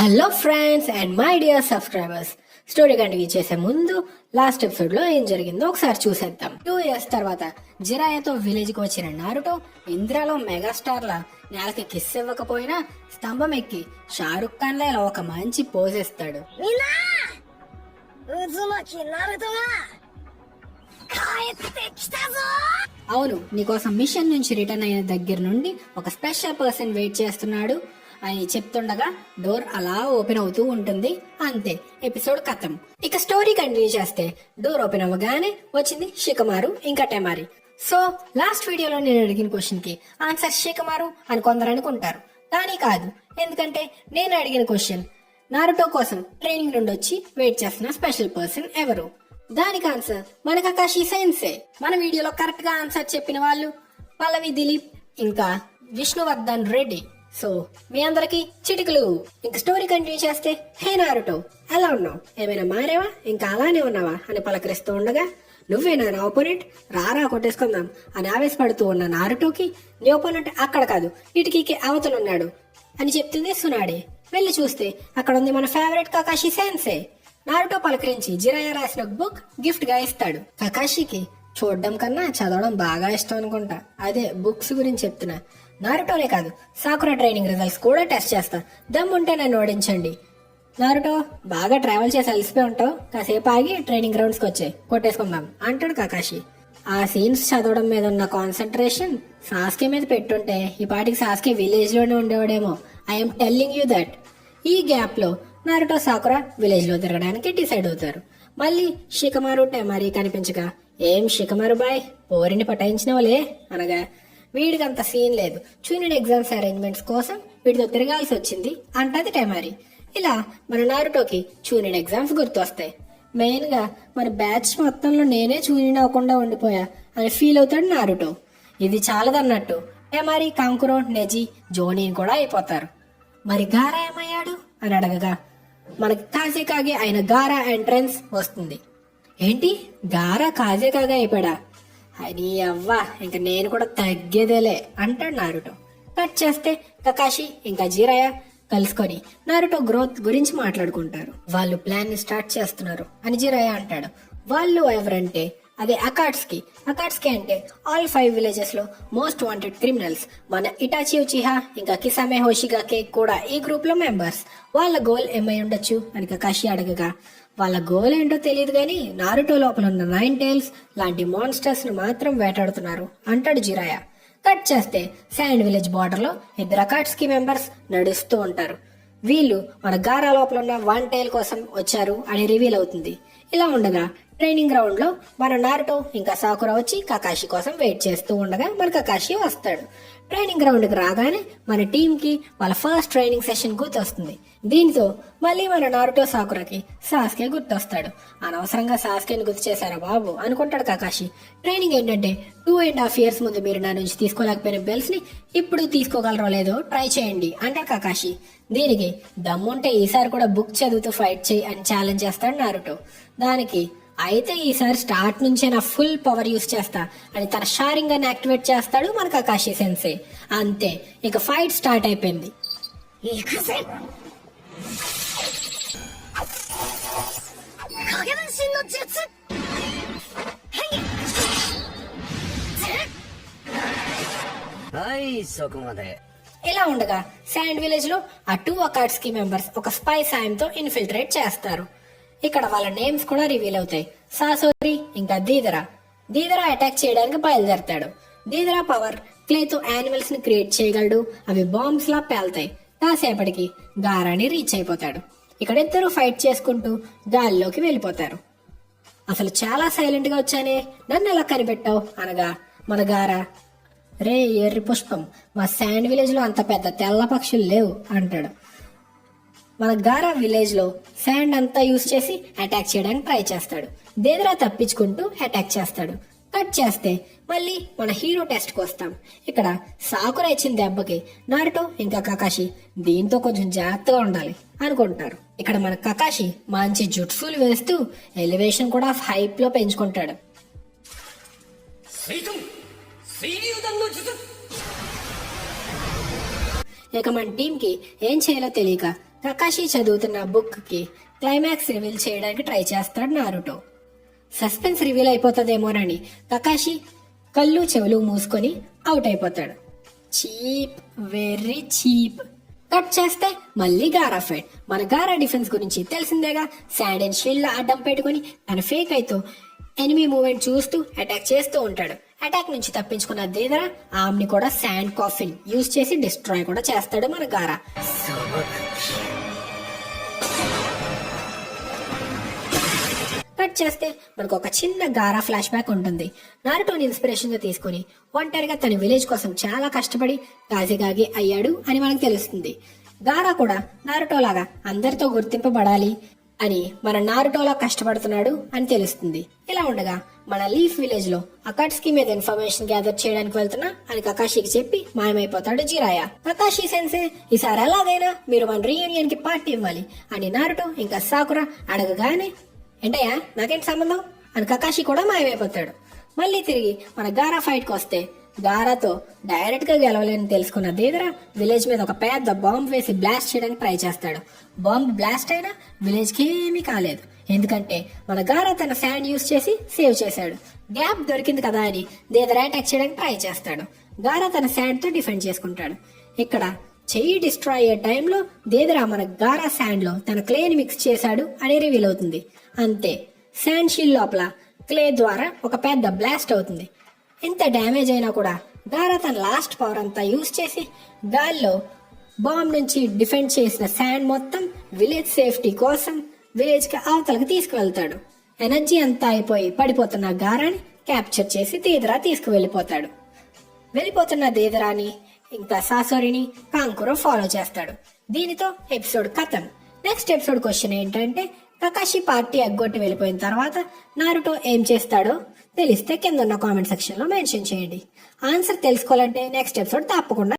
Hello friends and my dear subscribers, story continue చేసే ముందు last episode లో ఏం జరిగిందో ఒకసారి చూసేద్దాం. 2 years తర్వాత జిరాయాతో విలేజ్ కి వచ్చిన నారుటో ఇంద్రాలో మెగాస్టార్ లా నేలకి కిస్ ఇవ్వకపోయినా స్తంభం ఎక్కి షారుఖ్ ఖాన్ లా ఇలా ఒక మంచి పోజ్ ఇస్తాడు. అవును, నీకోసం మిషన్ నుంచి రిటర్న్ అయిన దగ్గర నుండి ఒక స్పెషల్ పర్సన్ వెయిట్ చేస్తున్నాడు అని చెప్తుండగా డోర్ అలా ఓపెన్ అవుతూ ఉంటుంది. అంతే, ఎపిసోడ్ ఖతం. ఇక స్టోరీ కంటిన్యూ చేస్తే డోర్ ఓపెన్ అవ్వగానే వచ్చింది షికమారు ఇంకా టెమారి. సో లాస్ట్ వీడియోలో నేను అడిగిన క్వశ్చన్ కి ఆన్సర్ షికమారు అని కొందరు అనుకుంటారు, కానీ కాదు. ఎందుకంటే నేను అడిగిన క్వశ్చన్ నారుటో కోసం ట్రైనింగ్ నుండి వచ్చి వెయిట్ చేస్తున్న స్పెషల్ పర్సన్ ఎవరు? దానికి ఆన్సర్ మన కకాషి సెన్సే. మన వీడియోలో కరెక్ట్ గా ఆన్సర్ చెప్పిన వాళ్ళు పల్లవి దిలీప్ ఇంకా విష్ణువర్ధన్ రెడ్డి. సో మీ అందరికి చిటికలు. ఇంక స్టోరీ కంటిన్యూ చేస్తే, హే నారుటో, ఎలా ఉన్నావు? ఏమైనా మారేవా? ఇంకా అలానే ఉన్నావా అని పలకరిస్తూ ఉండగా, నువ్వేనా నా ఓపోనెంట్, రారా కొట్టేసుకుందాం అని ఆవేశపడుతూ ఉన్న నారుటోకి నీ ఓపోనెంట్ అక్కడ కాదు, ఇటుకీకి అవతలున్నాడు అని చెప్తుంది సునాడే. వెళ్లి చూస్తే అక్కడ ఉంది మన ఫేవరెట్ కకాషి సెన్సే. నారుటో పలకరించి జిరాయా రాసిన బుక్ గిఫ్ట్ గా ఇస్తాడు. కకాషికి చూడడం కన్నా చదవడం బాగా ఇష్టం అనుకుంటా, అదే బుక్స్ గురించి చెప్తున్నా. నారుటోనే కాదు, సాకురా ట్రైనింగ్ రిజల్ట్స్ కూడా టెస్ట్ చేస్తా, దమ్ముంటే నన్ను ఓడించండి. నారుటో, బాగా ట్రావెల్ చేసి అలసిపోయి ఉంటావు, కాసేపు ఆగి ట్రైనింగ్ గ్రౌండ్స్ కి వచ్చాయి, కొట్టేసుకుందాం అంటాడు కకాషి. ఆ సీన్స్ చదవడం మీద ఉన్న కాన్సన్ట్రేషన్ సాస్కే మీద పెట్టుంటే ఈ పాటికి సాస్కే విలేజ్ లోనే ఉండేవాడేమో. I'm telling you that. ఈ గ్యాప్ లో నారుటో సాకురా విలేజ్ లో తిరగడానికి డిసైడ్ అవుతారు. మళ్ళీ షికమారు టెమారి కనిపించగా, ఏం షికమారు బాయ్, పోరిని పటాయించినవలే అనగా, వీడికి అంత సీన్ లేదు, చూనియర్ ఎగ్జామ్స్ అరేంజ్మెంట్స్ కోసం వీడితో తిరగాల్సి వచ్చింది అంటది టెమారి. ఇలా మన నారుటోకి చూనియర్ ఎగ్జామ్స్ గుర్తొస్తాయి. మెయిన్ గా మన బ్యాచ్ మొత్తంలో నేనే చూనియర్ అవ్వకుండా ఉండిపోయా అని ఫీల్ అవుతాడు నారుటో. ఇది చాలదన్నట్టు టెమారి, కాంకురో, నెజీ, జోనీని కూడా అయిపోతారు. మరి గారా ఏమయ్యాడు అని అడగగా, మనకి కాజేకాగే అయిన గారా ఎంట్రన్స్ వస్తుంది. ఏంటి, గారా కాజేకాగా అయిపోయాడా? అని అవ్వా, ఇంక నేను కూడా తగ్గేదేలే అంటాడు నారుటో. కట్ చేస్తే కకాషి ఇంకా జిరాయా కలుసుకొని నారుటో గ్రోత్ గురించి మాట్లాడుకుంటారు. వాళ్ళు ప్లాన్ ని స్టార్ట్ చేస్తున్నారు అని జిరాయా అంటాడు. వాళ్ళు ఎవరంటే అదే అకాట్స్కి. అకాట్స్కి అంటే ఆల్ 5 విలేజెస్ లో మోస్ట్ వాంటెడ్ క్రిమినల్స్. మన ఇటాచి ఉచిహా ఇంకా కిసామే హోషిగాకే కూడా ఈ గ్రూప్ లో మెంబర్స్. వాళ్ళ గోల్ ఏమై ఉండొచ్చు అని కకాషి అడగగా, వాళ్ళ గోల్ ఏంటో తెలియదు గానీ నారుటో లోపల ఉన్న 9 టైల్స్ లాంటి మాన్స్టర్స్ ను మాత్రం వేటాడుతున్నారు అంటాడు జిరాయా. కట్ చేస్తే శాండ్ విలేజ్ బార్డర్ లో 2 అకాట్స్కి మెంబర్స్ నడుస్తూ ఉంటారు. వీళ్ళు మన గారా లోపల ఉన్న 1 టైల్ కోసం వచ్చారు అని రివీల్ అవుతుంది. ఇలా ఉండగా ట్రైనింగ్ గ్రౌండ్ లో మన నారుటో ఇంకా సాకురా వచ్చి కకాషి కోసం వెయిట్ చేస్తూ ఉండగా మన కకాషి వస్తాడు. ట్రైనింగ్ గ్రౌండ్ కి రాగానే మన టీం కి వాళ్ళ ఫస్ట్ ట్రైనింగ్ సెషన్ గుర్తొస్తుంది. దీంతో మళ్ళీ మన నారుటో సాకురాకి సాస్కే గుర్తొస్తాడు. అనవసరంగా సాస్కేని గుర్తు చేశారా బాబు అనుకుంటాడు కకాషి. ట్రైనింగ్ ఏంటంటే 2.5 years ముందు మీరు నా నుంచి తీసుకోలేకపోయిన బెల్స్ ని ఇప్పుడు తీసుకోగలరో లేదో ట్రై చేయండి అంటాడు కకాషి. దీనికి దమ్ముంటే ఈసారి కూడా బుక్ చదువుతూ ఫైట్ చేయి అని ఛాలెంజ్ చేస్తాడు నారుటో. దానికి అయితే ఈసారి స్టార్ట్ నుంచే నా ఫుల్ పవర్ యూస్ చేస్తా అని తన షారింగన్ యాక్టివేట్ చేస్తాడు మన కకాషి సెన్సే. అంతే, ఇక ఫైట్ స్టార్ట్ అయిపోయింది. ఇలా ఉండగా శాండ్ విలేజ్ లో ఆ 2 అకాట్స్కి మెంబర్స్ ఒక స్పై సాయంతో ఇన్ఫిల్ట్రేట్ చేస్తారు. ఇక్కడ వాళ్ళ నేమ్స్ కూడా రివీల్ అవుతాయి. సాసోరి ఇంకా దీదరా. దీదరా అటాక్ చేయడానికి బయలుదేరతాడు. దీదరా పవర్ క్లేతో యానిమల్స్ ని క్రియేట్ చేయగలడు. అవి బాంబ్స్ లా పేల్తాయి. కాసేపటికి గారాని రీచ్ అయిపోతాడు. ఇక్కడ ఇద్దరు ఫైట్ చేసుకుంటూ గాల్లోకి వెళ్ళిపోతారు. అసలు చాలా సైలెంట్ గా వచ్చానే, నన్ను ఎలా కనిపెట్టావు అనగా మన గారా, రే ఎర్రి పుష్పం, మా శాండ్ విలేజ్ లో అంత పెద్ద తెల్ల పక్షులు లేవు అంటాడు. మన గారా విలేజ్ లో శాండ్ అంతా యూస్ చేసి అటాక్ చేయడానికి ట్రై చేస్తాడు. దేదరా తప్పించుకుంటూ అటాక్ చేస్తాడు. కట్ చేస్తే మళ్ళీ మన హీరో టెస్ట్ కు వస్తాం. ఇక్కడ సాకురా ఇచ్చిన దెబ్బకి నారుటో ఇంకా కకాషి దీంతో కొంచెం జాగ్రత్తగా ఉండాలి అనుకుంటారు. ఇక్కడ మన కకాషి మంచి జుట్సులు వేస్తూ ఎలివేషన్ కూడా హైప్ లో పెంచుకుంటాడు. ఇక మన టీమ్ కి ఏం చేయాలో తెలియక కకాషి చదువుతున్న బుక్ కి క్లైమాక్స్ రివీల్ చేయడానికి ట్రై చేస్తాడు నారుటో. సస్పెన్స్ రివీల్ అయిపోతుందేమోనని కకాషి కళ్ళు చెవులు మూసుకొని అవుట్ అయిపోతాడు. Cheap, very cheap. కట్ చేస్తే మళ్ళీ గారా ఫైట్. మన గారా డిఫెన్స్ గురించి తెలిసిందేగా. శాండ్ అండ్ షీల్డ్ అడ్డం పెట్టుకుని తన ఫేక్ అయితే ఎనిమీ మూవ్మెంట్ చూస్తూ అటాక్ చేస్తూ ఉంటాడు. అటాక్ నుంచి తప్పించుకున్న దేదరా ఆమ్ని కూడా శాండ్ కాఫిన్ యూజ్ చేసి డిస్ట్రాయ్ కూడా చేస్తాడు మన గారా. కట్ చేస్తే మనకు ఒక చిన్న గారా ఫ్లాష్ బ్యాక్ ఉంటుంది. నారుటోని ఇన్స్పిరేషన్ గా తీసుకుని ఒంటరిగా తన విలేజ్ కోసం చాలా కష్టపడి కాజిగాగి అయ్యాడు అని మనకు తెలుస్తుంది. గారా కూడా నారుటో లాగా అందరితో గుర్తింపబడాలి అని మన నారుటోలా కష్టపడుతున్నాడు అని తెలుస్తుంది. ఇలా ఉండగా మన లీఫ్ విలేజ్ లో అకాట్స్కి మీద ఇన్ఫర్మేషన్ గ్యాదర్ చేయడానికి వెళ్తున్నా అని కకాషికి చెప్పి మాయమైపోతాడు జిరాయా. కకాషి సెన్సే, ఈసారి ఎలాగైనా మీరు మన రీయూనియన్ కి పార్టీ ఇవ్వాలి అని నారుటో ఇంకా సాకురా అడగగానే, ఏంటయ్యా నాకేంటి సంబంధం అని కకాషి కూడా మాయమైపోతాడు. మళ్ళీ తిరిగి మన గారా ఫైట్ కి వస్తే గారాతో డైరెక్ట్ గా గెలవలేని తెలుసుకున్న దేదరా విలేజ్ మీద ఒక పెద్ద బాంబ్ వేసి బ్లాస్ట్ చేయడానికి ట్రై చేస్తాడు. బాంబ్ బ్లాస్ట్ అయినా విలేజ్ కి ఏమీ కాలేదు, ఎందుకంటే మన గారా తన శాండ్ యూజ్ చేసి సేవ్ చేశాడు. గ్యాప్ దొరికింది కదా అని దేదరా అటాక్ చేయడానికి ట్రై చేస్తాడు. గారా తన శాండ్ తో డిఫెండ్ చేసుకుంటాడు. ఇక్కడ చెయ్యి డిస్ట్రాయ్ అయ్యే టైంలో దేదరా మన గారా శాండ్ లో తన క్లేని మిక్స్ చేశాడు అని రివీల్ అవుతుంది. అంతే, శాండ్ షీల్డ్ లోపల క్లే ద్వారా ఒక పెద్ద బ్లాస్ట్ అవుతుంది. ఎంత డ్యామేజ్ అయినా కూడా గారా తన లాస్ట్ పవర్ అంతా యూజ్ చేసి గాల్లో బాంబ్ నుంచి డిఫెండ్ చేసిన శాండ్ మొత్తం విలేజ్ సేఫ్టీ కోసం విలేజ్ కి అవతలకి తీసుకువెళ్తాడు. ఎనర్జీ అంతా అయిపోయి పడిపోతున్న గారాని క్యాప్చర్ చేసి దేదరా తీసుకువెళ్ళిపోతాడు. వెళ్ళిపోతున్న దేదరాని ఇంకా సాసోరిని కాంకురో ఫాలో చేస్తాడు. దీనితో ఎపిసోడ్ ఖతం. నెక్స్ట్ ఎపిసోడ్ క్వశ్చన్ ఏంటంటే, కకాషి పార్టీ ఎగ్గొట్టి వెళ్ళిపోయిన తర్వాత నారుటో ఏం చేస్తాడో తెలిస్తే కింద ఉన్న కామెంట్ సెక్షన్ లో మెన్షన్ చేయండి. ఆన్సర్ తెలుసుకోవాలంటే నెక్స్ట్ ఎపిసోడ్ తప్పకుండా